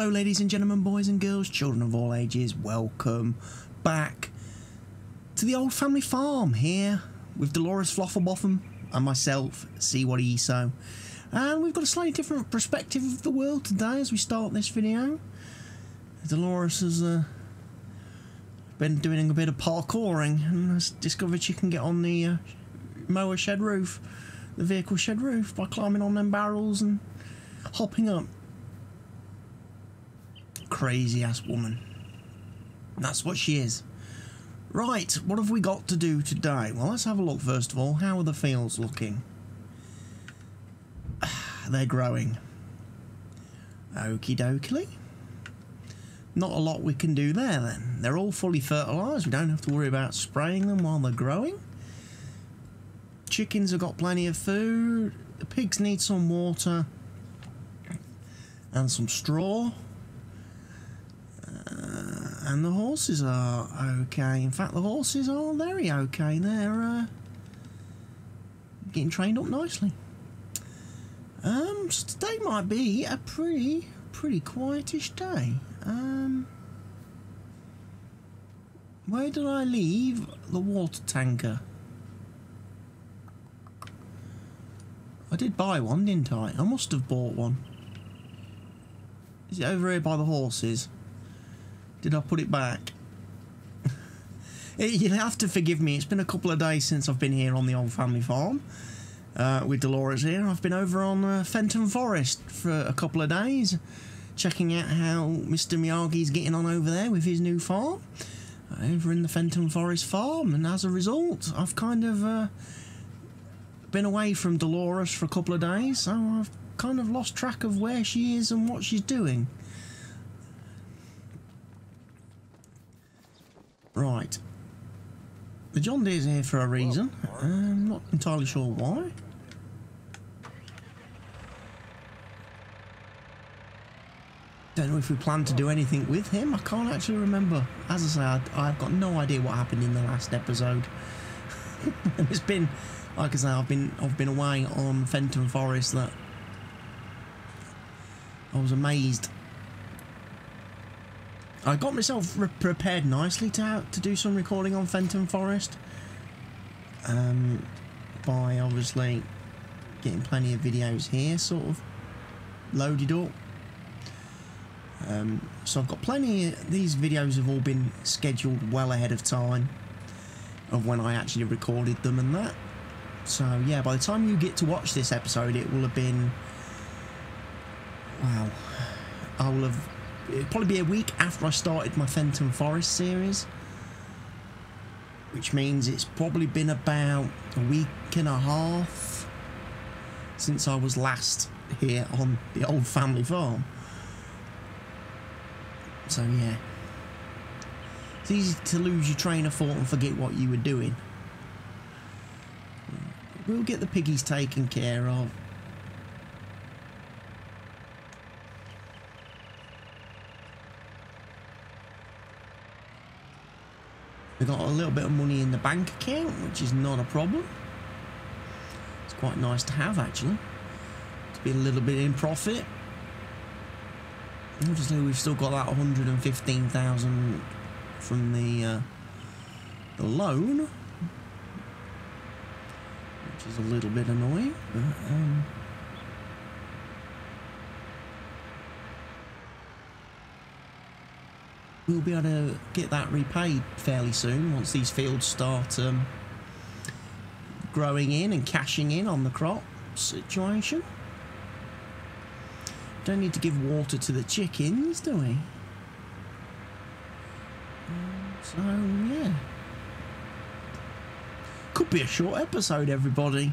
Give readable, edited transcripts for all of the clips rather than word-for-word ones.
Hello ladies and gentlemen, boys and girls, children of all ages, welcome back to the old family farm here with Delores Flofflebotham and myself, CWATTYESO. And we've got a slightly different perspective of the world today as we start this video. Delores has been doing a bit of parkouring and has discovered she can get on the mower shed roof, the vehicle shed roof, by climbing on them barrels and hopping up. Crazy ass woman. That's what she is. Right, what have we got to do today? Well, let's have a look first of all. How are the fields looking? They're growing. Okie dokie. Not a lot we can do there then. They're all fully fertilised. We don't have to worry about spraying them while they're growing. Chickens have got plenty of food. The pigs need some water and some straw. And the horses are okay. In fact, the horses are very okay. They're getting trained up nicely. So today might be a pretty quietish day. Where did I leave the water tanker? I did buy one, didn't I? I must have bought one. Is it over here by the horses? Did I put it back? You'll have to forgive me. It's been a couple of days since I've been here on the old family farm with Delores here. I've been over on Fenton Forest for a couple of days, checking out how Mr. Miyagi's getting on over there with his new farm, over in the Fenton Forest farm. And as a result, I've kind of been away from Delores for a couple of days, so I've kind of lost track of where she is and what she's doing. Right, the John Deere's here for a reason. I'm not entirely sure why. Don't know if we plan to do anything with him. I can't actually remember. As I say, I've got no idea what happened in the last episode. And it's been, like I say, I've been away on Fenton Forest that I was amazed. I got myself prepared nicely to do some recording on Fenton Forest, by obviously getting plenty of videos here sort of loaded up. So I've got plenty of these videos have all been scheduled well ahead of time of when I actually recorded them and that. So yeah, by the time you get to watch this episode, it will have been, wow, it'll probably be a week after I started my Fenton Forest series, which means it's probably been about a week and a half since I was last here on the old family farm. So yeah, it's easy to lose your train of thought and forget what you were doing. We'll get the piggies taken care of. We've got a little bit of money in the bank account, which is not a problem. It's quite nice to have, actually, to be a little bit in profit. Obviously, we've still got that 115,000 from the loan, which is a little bit annoying. But, we'll be able to get that repaid fairly soon once these fields start growing in and cashing in on the crop situation. Don't need to give water to the chickens, do we? So yeah, could be a short episode, everybody.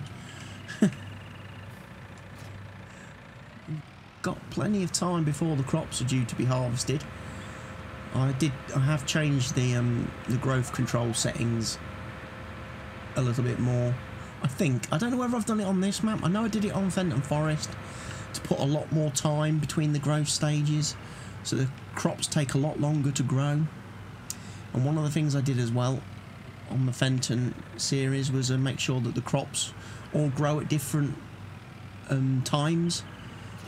Got plenty of time before the crops are due to be harvested. I have changed the growth control settings a little bit more. I don't know whether I've done it on this map. I know I did it on Fenton Forest to put a lot more time between the growth stages, so the crops take a lot longer to grow. And one of the things I did as well on the Fenton series was make sure that the crops all grow at different times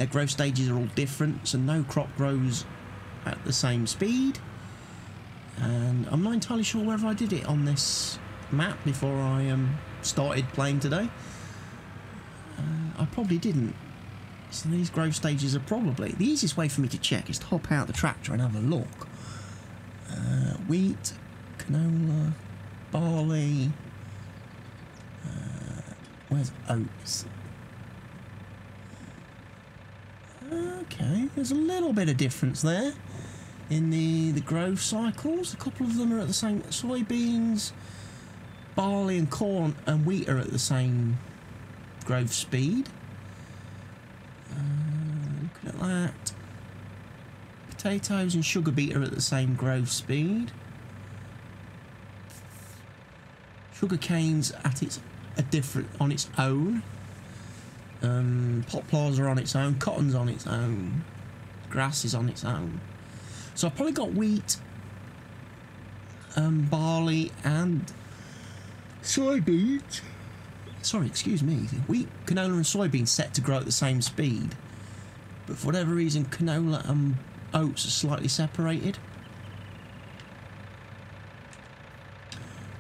Their growth stages are all different, so no crop grows at the same speed. And I'm not entirely sure whether I did it on this map before I started playing today. I probably didn't. So these growth stages are probably... The easiest way for me to check is to hop out the tractor and have a look. Wheat, canola, barley... where's oats? Okay, there's a little bit of difference there in the growth cycles. A couple of them are at the same... Soybeans, barley and corn and wheat are at the same growth speed. Looking at that. Potatoes and sugar beet are at the same growth speed. Sugar cane's at a different on its own. Poplars are on its own. Cotton's on its own. Grass is on its own. So I've probably got wheat, barley and soybeans. Sorry, excuse me. Wheat, canola and soybeans set to grow at the same speed. But for whatever reason, canola and oats are slightly separated.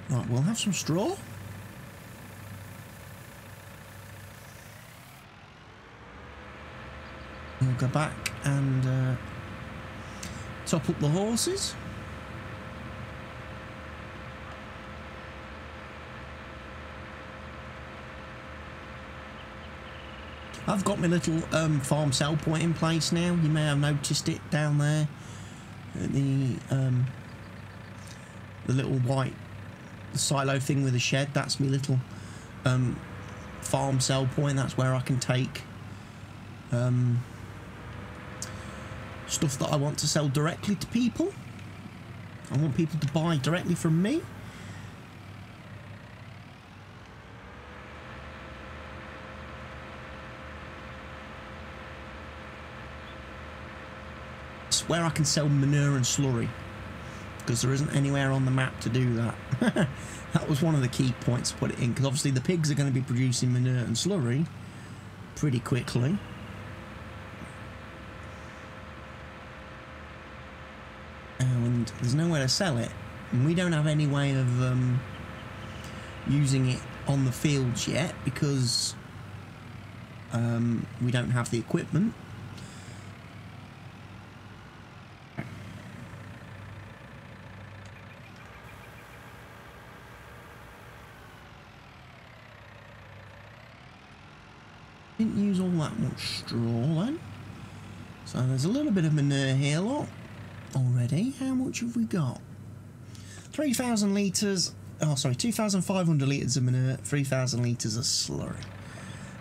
Right, we'll have some straw. We'll go back and top up the horses. I've got my little farm sell point in place now. You may have noticed it down there. The little white silo thing with the shed. That's my little farm sell point. That's where I can take stuff that I want to sell directly to people. I want people to buy directly from me. It's where I can sell manure and slurry, because there isn't anywhere on the map to do that. That was one of the key points to put it in, because obviously the pigs are going to be producing manure and slurry pretty quickly. And there's nowhere to sell it, and we don't have any way of using it on the fields yet, because we don't have the equipment. Didn't use all that much straw then, so there's a little bit of manure here, look. Already. How much have we got? 3,000 litres. Oh, sorry, 2,500 litres of manure, 3,000 litres of slurry.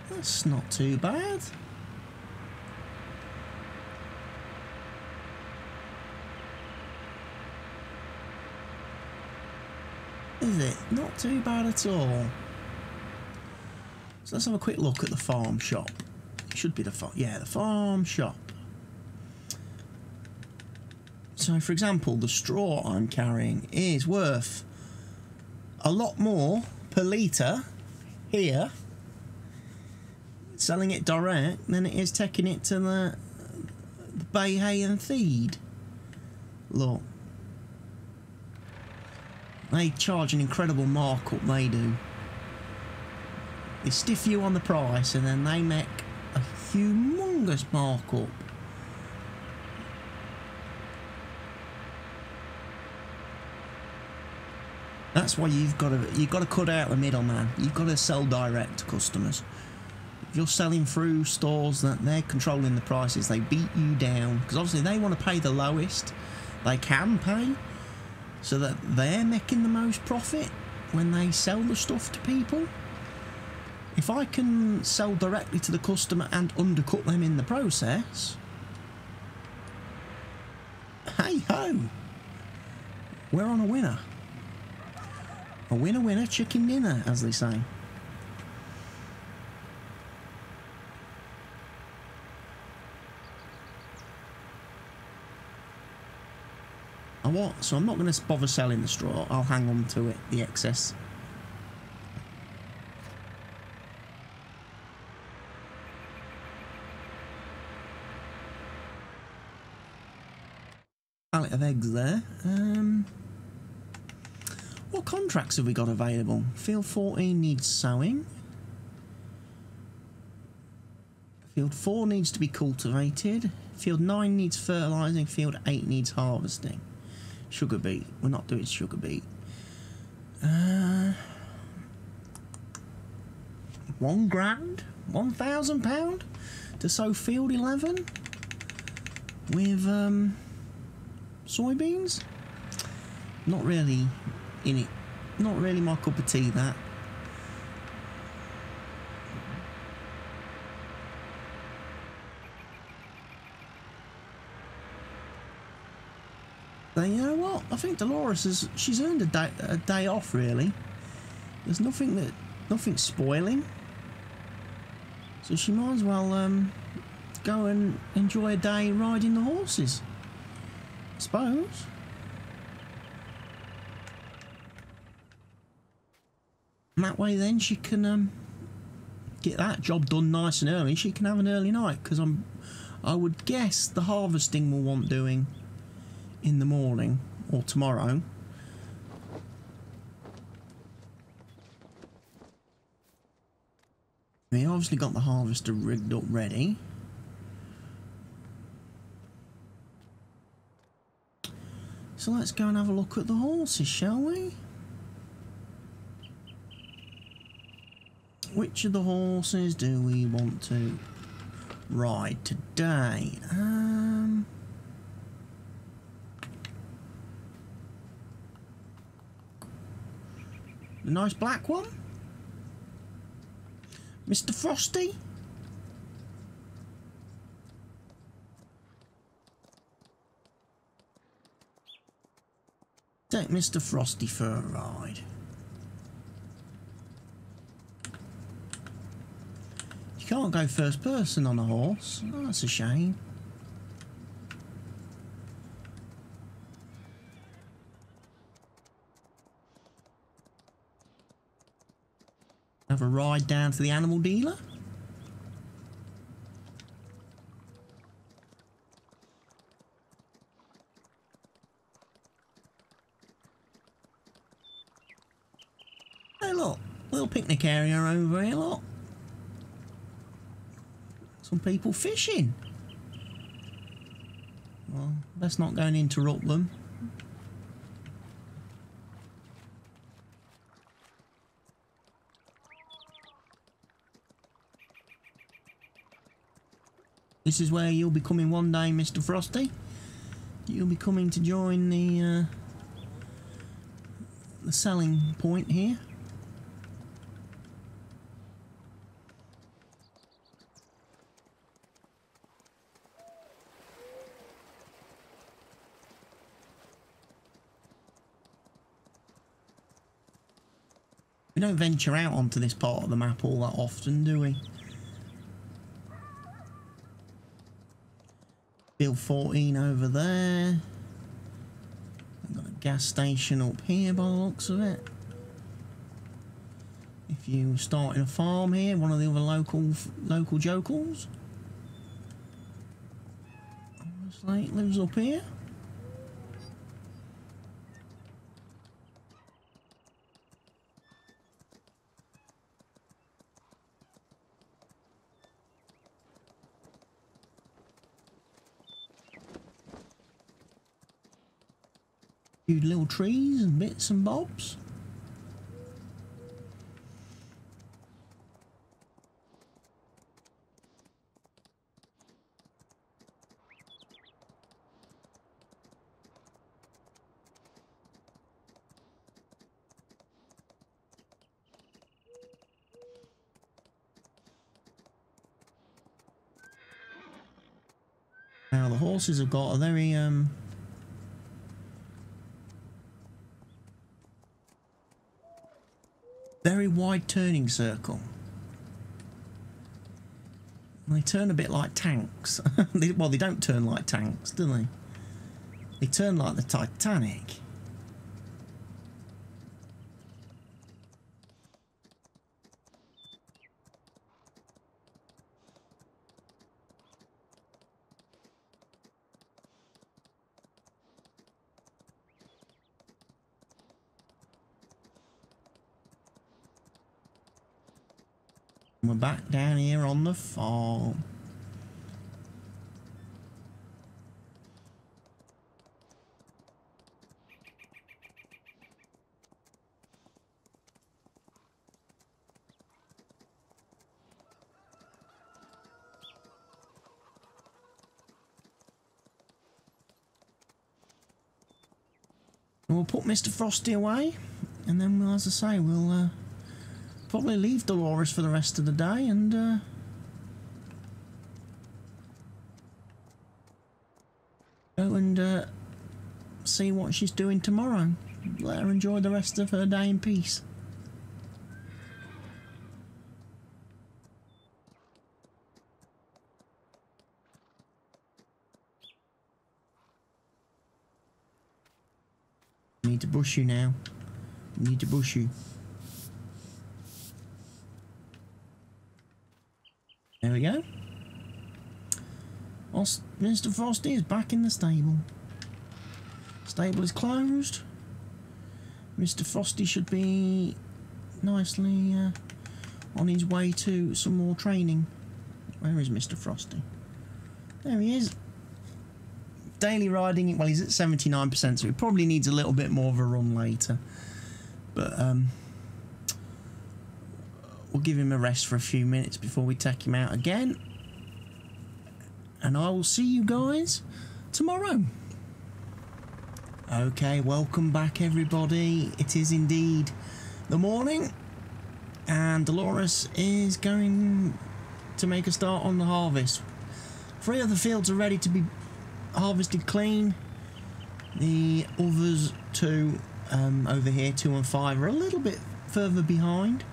That's not too bad. Is it? Not too bad at all. So let's have a quick look at the farm shop. It should be the farm. Yeah, the farm shop. So, for example, the straw I'm carrying is worth a lot more per litre here, selling it direct, than it is taking it to the bay hay and feed. Look. They charge an incredible markup, they do. They stiff you on the price and then they make a humongous markup. That's why you've got to cut out the middleman. You've got to sell direct to customers. If you're selling through stores that they're controlling the prices, they beat you down, because obviously they want to pay the lowest they can pay, so that they're making the most profit when they sell the stuff to people. If I can sell directly to the customer and undercut them in the process, hey ho, we're on a winner. A winner, winner, chicken dinner, as they say. So I'm not going to bother selling the straw. I'll hang on to it, the excess. pallet of eggs there. What contracts have we got available? Field 14 needs sowing. Field 4 needs to be cultivated. Field 9 needs fertilising. Field 8 needs harvesting. Sugar beet. We're not doing sugar beet. £1 grand? £1,000 to sow field 11 with soybeans? Not really in it. Not really my cup of tea, that. So you know what? I think Delores she's earned a day off, really. There's nothing spoiling. So she might as well go and enjoy a day riding the horses, I suppose. And that way then she can get that job done nice and early. She can have an early night, because I would guess the harvesting will want doing in the morning or tomorrow. We obviously got the harvester rigged up ready. So let's go and have a look at the horses, shall we? Which of the horses do we want to ride today? The nice black one? Mr. Frosty? Take Mr. Frosty for a ride. You can't go first person on a horse. Oh, that's a shame. Have a ride down to the animal dealer. Hey look, little picnic area over here, look. Some people fishing. Well, let's not go and interrupt them. This is where you'll be coming one day, Mr. Frosty. You'll be coming to join the selling point here. We don't venture out onto this part of the map all that often, do we? Field 14 over there. I've got a gas station up here by the looks of it. If you start in a farm here, one of the other local jokels. Obviously it lives up here. Few little trees and bits and bobs. Now the horses have got a very wide turning circle. And they turn a bit like tanks. Well, they don't turn like tanks, do they? They turn like the Titanic. We're back down here on the farm. We'll put Mr. Frosty away, and then, as I say, we'll probably leave Delores for the rest of the day and go and see what she's doing tomorrow. Let her enjoy the rest of her day in peace. Need to brush you now. Need to brush you. There we go. Mr. Frosty is back in the stable. Stable is closed. Mr. Frosty should be nicely on his way to some more training. Where is Mr. Frosty? There he is. Daily riding, well, he's at 79%, so he probably needs a little bit more of a run later. But we'll give him a rest for a few minutes before we take him out again. And I will see you guys tomorrow. Okay, welcome back everybody. It is indeed the morning, and Delores is going to make a start on the harvest. 3 of the fields are ready to be harvested clean. The others 2 over here, 2 and 5, are a little bit further behind,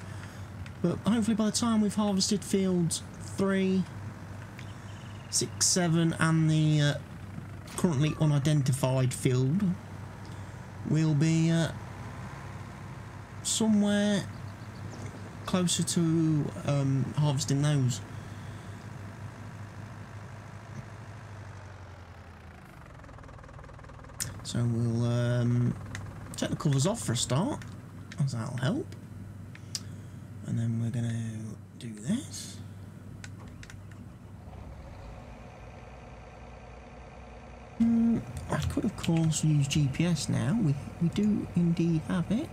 but hopefully by the time we've harvested fields 3, 6, 7 and the currently unidentified field, we'll be somewhere closer to harvesting those. So we'll take the covers off for a start, as that'll help. And then we're going to do this. I could of course use GPS now. We do indeed have it.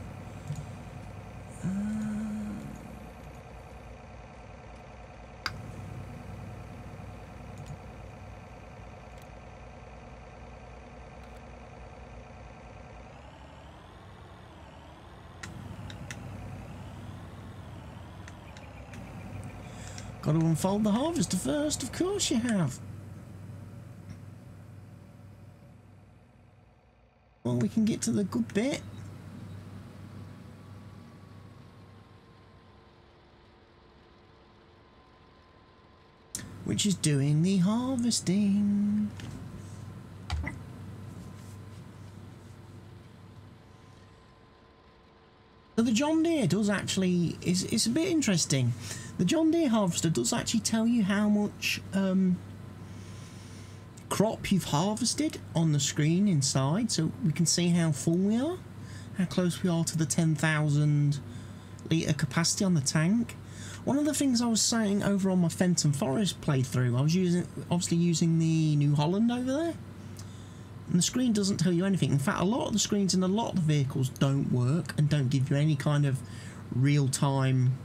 Got to unfold the harvester first, of course you have. Well, we can get to the good bit. Which is doing the harvesting. So the John Deere does actually, it's a bit interesting. The John Deere harvester does actually tell you how much crop you've harvested on the screen inside, so we can see how full we are, how close we are to the 10,000 litre capacity on the tank. One of the things I was saying over on my Fenton Forest playthrough, I was obviously using the New Holland over there, and the screen doesn't tell you anything. In fact, a lot of the screens in a lot of the vehicles don't work and don't give you any kind of real-time,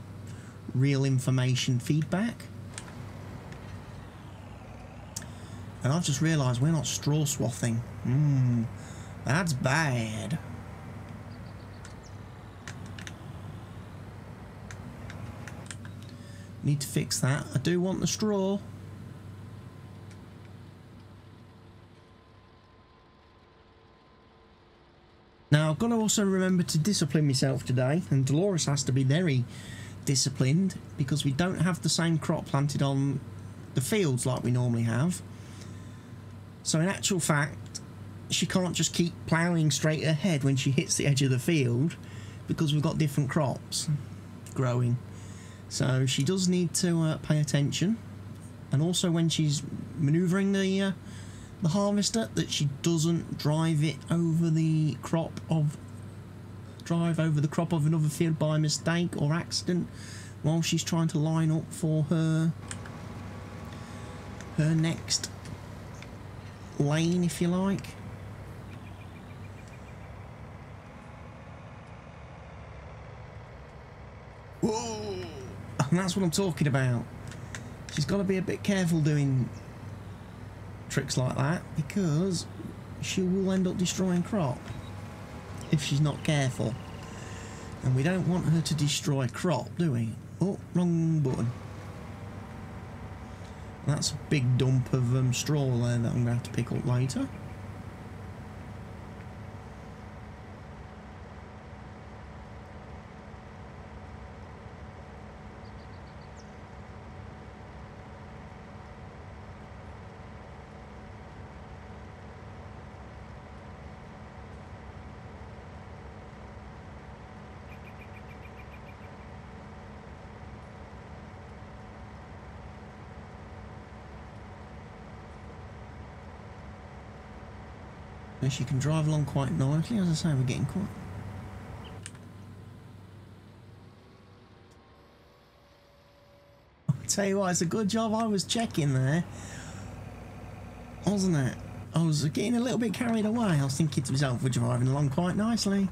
real information feedback. And I've just realised we're not straw swathing. That's bad. Need to fix that. I do want the straw. Now I've got to also remember to discipline myself today, and Delores has to be very disciplined because we don't have the same crop planted on the fields like we normally have. So in actual fact, she can't just keep ploughing straight ahead when she hits the edge of the field because we've got different crops growing. So she does need to pay attention, and also when she's manoeuvring the harvester, that she doesn't drive over the crop of another field by mistake or accident, while she's trying to line up for her next lane, if you like. Whoa! And that's what I'm talking about. She's got to be a bit careful doing tricks like that, because she will end up destroying crop if she's not careful. And we don't want her to destroy crop, do we? Oh, wrong button. That's a big dump of straw there that I'm going to have to pick up later. She can drive along quite nicely. As I say, we're getting quite... I'll tell you what, it's a good job I was checking there, wasn't it? I was getting a little bit carried away. I was thinking to myself, we're driving along quite nicely.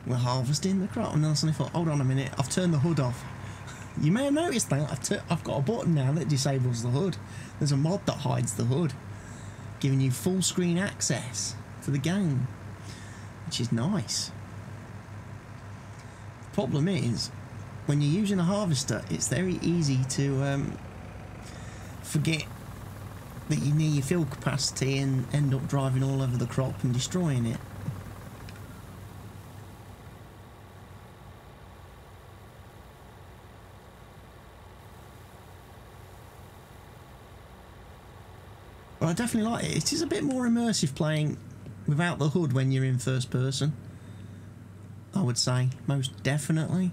We're harvesting the crop, and then I suddenly thought, hold on a minute, I've turned the hood off. You may have noticed that I've got a button now that disables the hood. There's a mod that hides the hood, giving you full screen access to the game, which is nice. The problem is, when you're using a harvester, it's very easy to forget that you need your fuel capacity and end up driving all over the crop and destroying it. But I definitely like it. It is a bit more immersive playing without the hood when you're in first person, I would say, most definitely.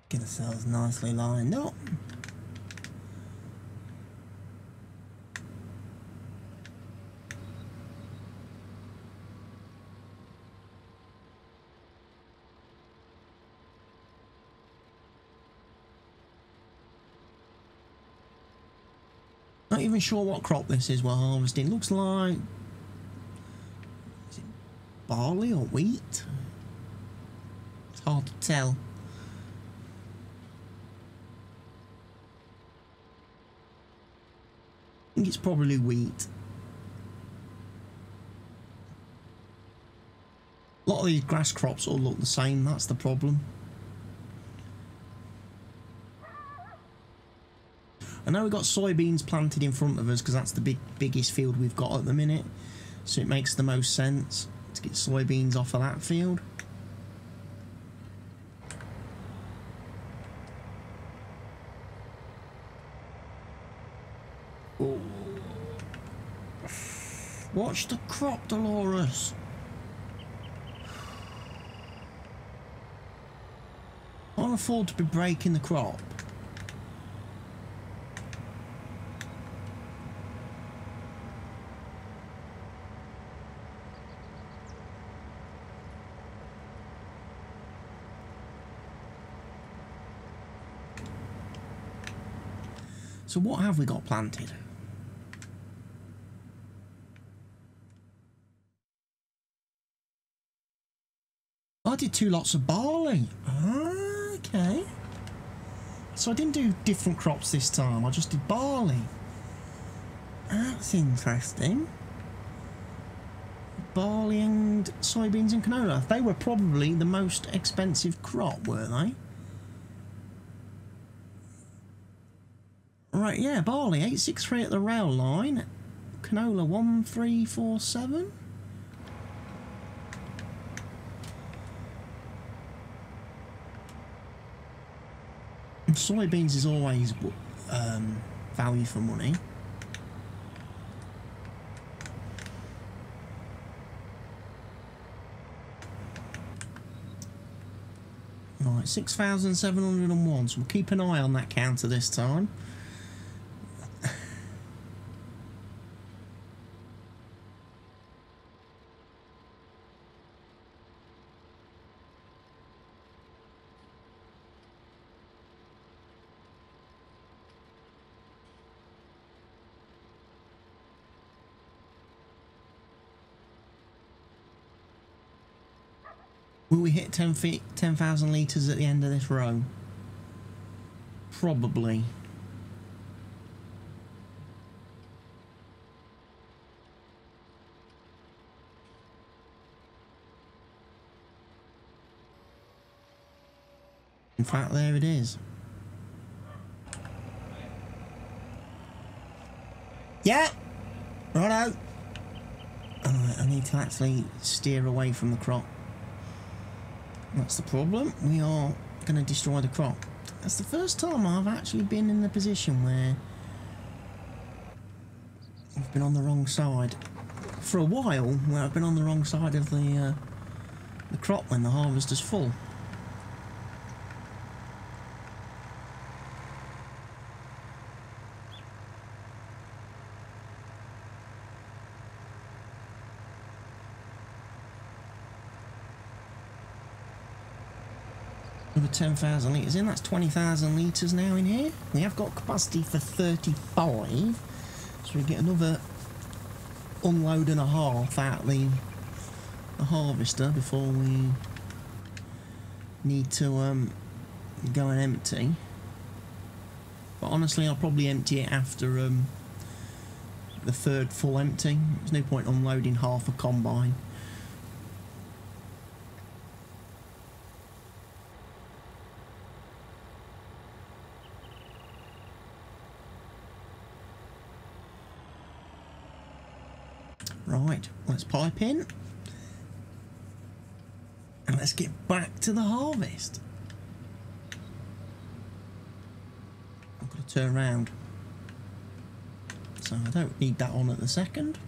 Get ourselves nicely lined up. Not even sure what crop this is we're harvesting. Looks like... is it barley or wheat? It's hard to tell. I think it's probably wheat. A lot of these grass crops all look the same, that's the problem. I know we've got soybeans planted in front of us because that's the biggest field we've got at the minute, so it makes the most sense to get soybeans off of that field. Oh. Watch the crop, Delores. Can't afford to be breaking the crop. So what have we got planted? I did 2 lots of barley. Okay. So I didn't do different crops this time. I just did barley. That's interesting. Barley and soybeans and canola. They were probably the most expensive crop, were they? Right, yeah, barley, 863 at the rail line. Canola, 1347. And soybeans is always value for money. Right, 6,701, so we'll keep an eye on that counter this time. Will we hit 10,000 litres at the end of this row? Probably. In fact, there it is. Yeah! Righto! I need to actually steer away from the crop. That's the problem. We are going to destroy the crop. That's the first time I've actually been in the position where I've been on the wrong side. For a while, where I've been on the wrong side of the crop when the harvest is full. Another 10,000 litres in, that's 20,000 litres now in here. We have got capacity for 35, so we get another unload and a half out of the harvester before we need to go and empty. But honestly, I'll probably empty it after the third full empty. There's no point unloading half a combine. Right, let's pipe in and let's get back to the harvest. I've got to turn around, so I don't need that on at the second.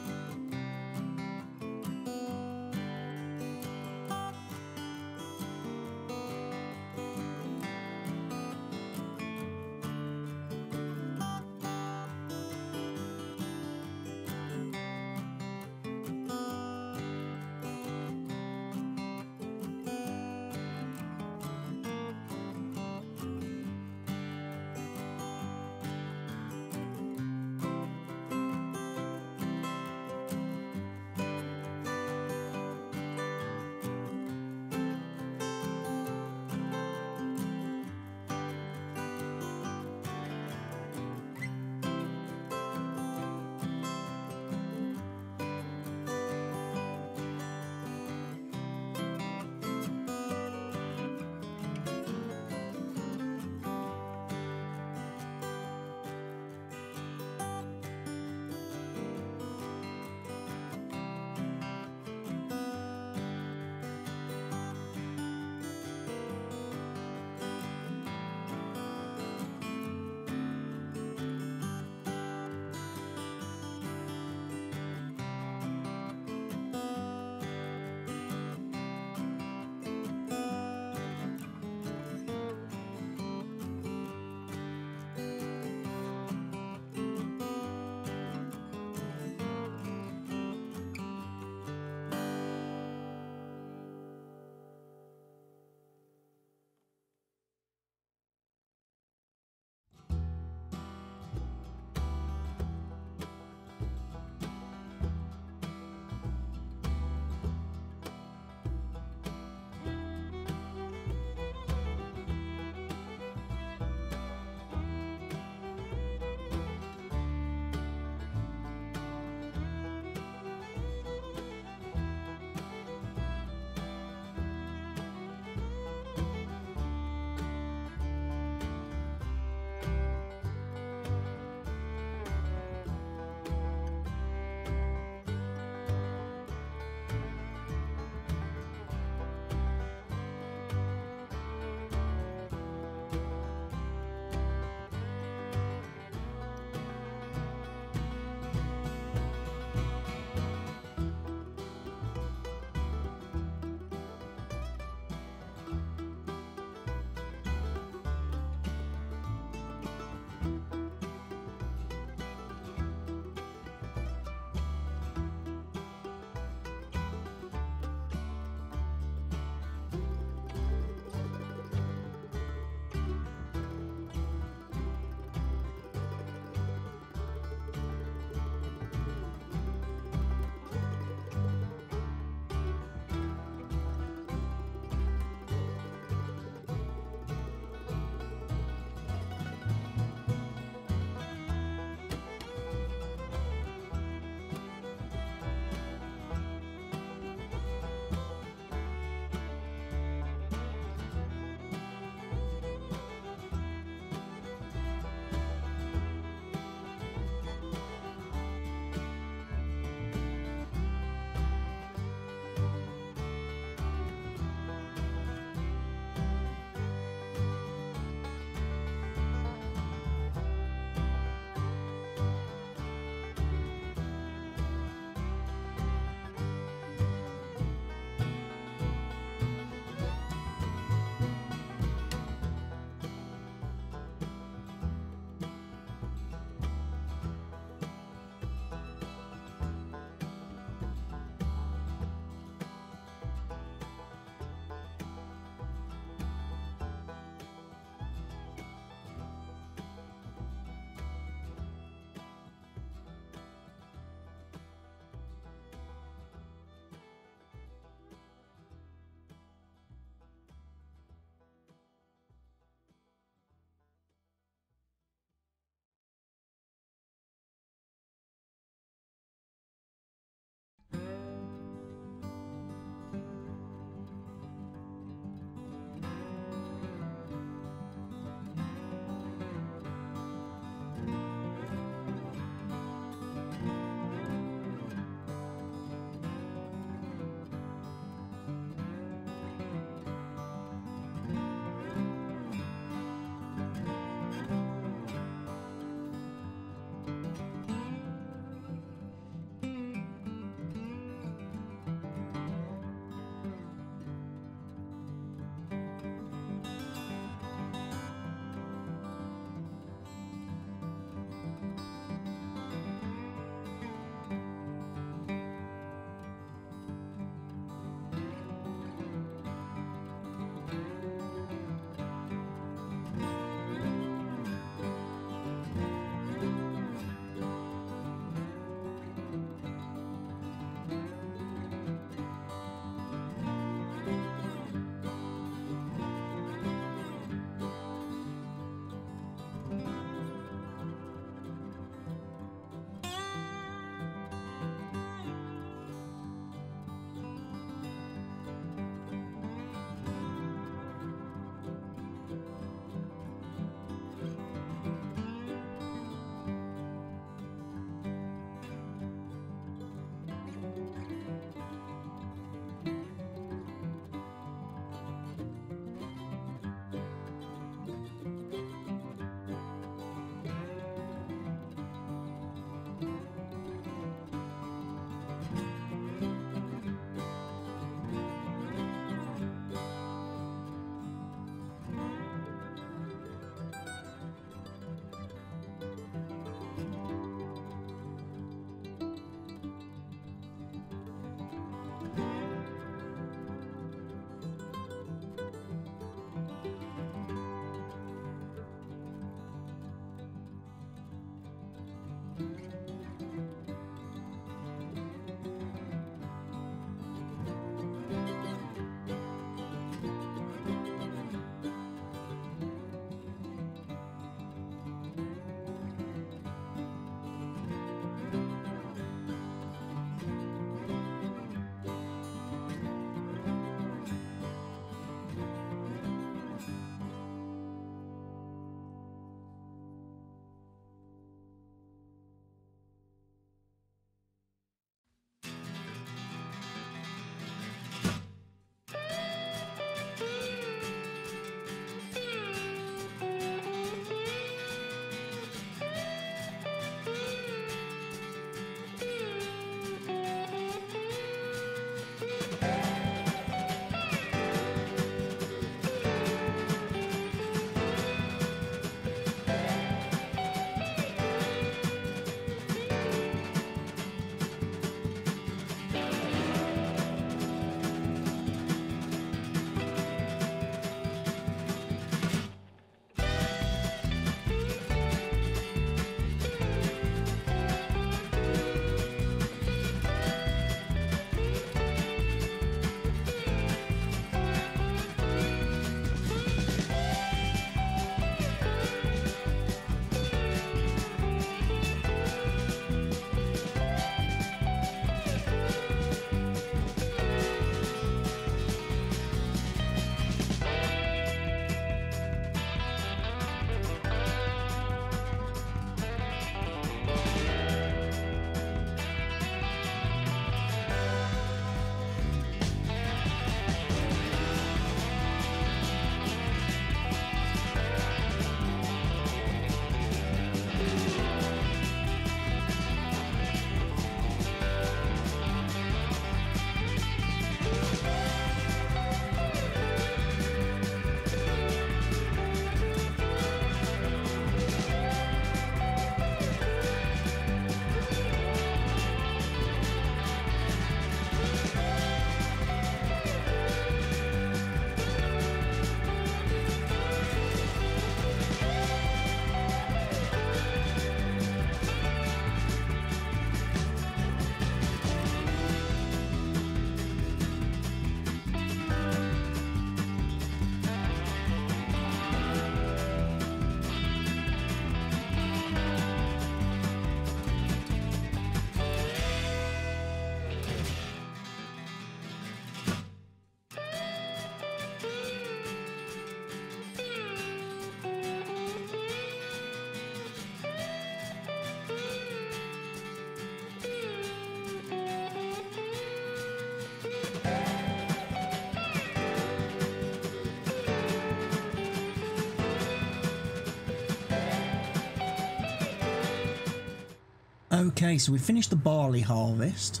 Okay, so we finished the barley harvest,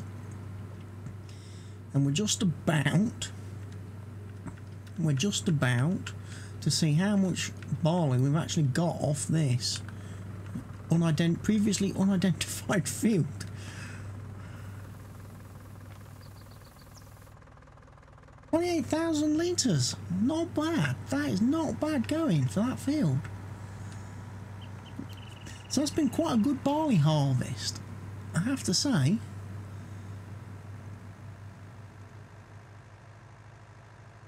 and we're just about to see how much barley we've actually got off this previously unidentified field. $28,000 litres, not bad. That is not bad going for that field. So that's been quite a good barley harvest, I have to say.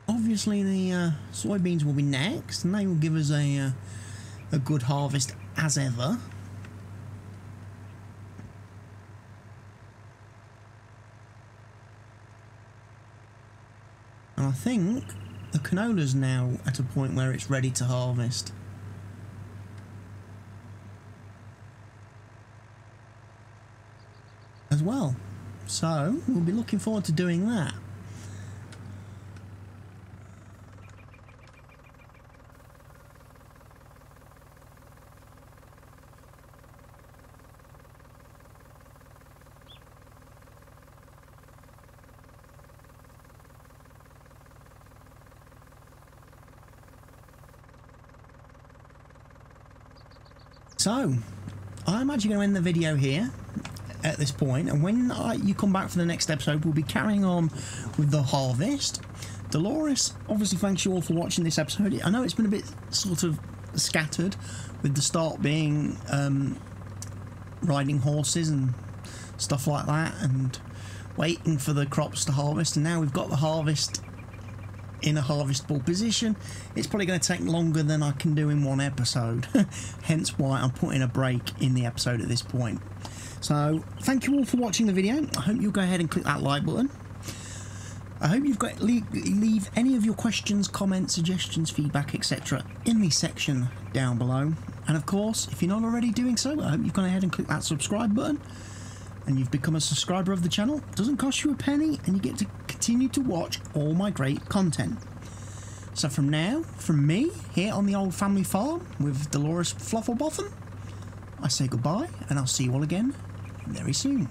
Obviously the soybeans will be next, and they will give us a good harvest as ever. And I think the canola's now at a point where it's ready to harvest. As well. So we'll be looking forward to doing that. So, I'm actually going to end the video here at this point, and when you come back for the next episode, we'll be carrying on with the harvest. Delores, obviously thanks you all for watching this episode. I know it's been a bit sort of scattered, with the start being riding horses and stuff like that, and waiting for the crops to harvest, and now we've got the harvest in a harvestable position. It's probably going to take longer than I can do in one episode, hence why I'm putting a break in the episode at this point. So thank you all for watching the video. I hope you'll go ahead and click that like button. I hope you've got leave any of your questions, comments, suggestions, feedback, etc. in the section down below. And of course, if you're not already doing so, I hope you've gone ahead and clicked that subscribe button and you've become a subscriber of the channel. It doesn't cost you a penny, and you get to continue to watch all my great content. So from me, here on the old family farm with Delores Flofflebotham, I say goodbye, and I'll see you all again very soon.